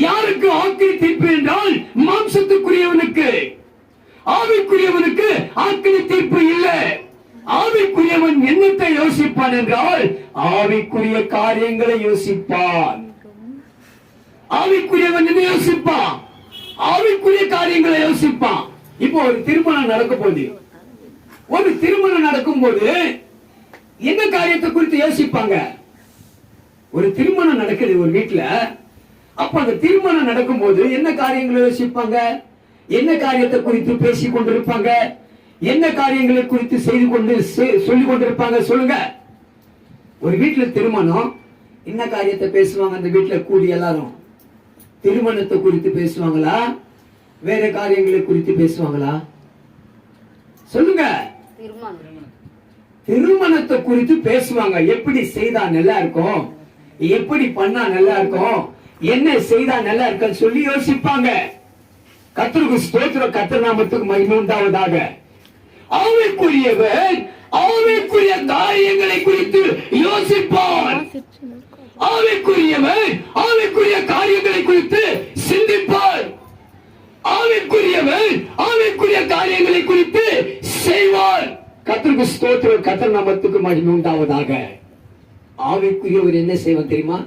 யாருக்கு ஆக்கினை தீர்ப்பு என்றால் மாம்சத்துக்குரியவனுக்கு. ஆவிக்குரியவனுக்கு ஆக்கினை தீர்ப்பு இல்லை. ஆவிக்குரியவன் என்னத்தை யோசிப்பான் என்றால் ஆவிக்குரிய காரியங்களை யோசிப்பான். ஆவிக்குரியவன் என்ன யோசிப்பான்? ஆவிக்குரிய காரியங்களை யோசிப்பான். இப்போ ஒரு திருமணம் நடக்க போகுது. ஒரு திருமணம் நடக்கும் போது என்ன காரியத்தை குறித்து யோசிப்பாங்க? ஒரு திருமணம் நடக்குது ஒரு வீட்டுல. அப்ப அந்த திருமணம் நடக்கும் போது என்ன காரியங்களை யோசிப்பாங்க? என்ன காரியத்தை குறித்து பேசிக் கொண்டிருப்பாங்க? என்ன காரியங்களை குறித்து செய்து கொண்டு சொல்லிக் கொண்டிருப்பாங்க? சொல்லுங்க. ஒரு வீட்டுல திருமணம், என்ன காரியத்தை பேசுவாங்க? அந்த வீட்டுல கூடி எல்லாரும் திருமணத்தை குறித்து பேசுவாங்களா, வேற காரியங்களை குறித்து பேசுவாங்களா? சொல்லுங்க. திருமணத்தை குறித்து பேசுவாங்க. எப்படி செய்தா நல்லா இருக்கும், எப்படி பண்ணா நல்லா இருக்கும், என்ன செய்தா நல்லா இருக்குன்னு சொல்லி யோசிப்பாங்க. கர்த்தருக்கு ஸ்தோத்திரம், கர்த்தர் நாமத்துக்கு மகிமை உண்டாவதாக. ஆவிக்குரியவன் ஆவிக்குரிய காரியங்களை குறித்து யோசிப்பான். ஆவிக்குரியவன் ஆவிக்குரிய காரியங்களை குறித்து சிந்திப்பார். ஆவிக்குரியவன் ஆவிக்குரிய காரியங்களை குறித்து செய்வார். கர்த்தருக்கு ஸ்தோத்திரம், கர்த்தர் நாமத்துக்கு மகிமை உண்டாவதாக. ஆவிக்குரியவர் என்ன செய்வார் தெரியுமா?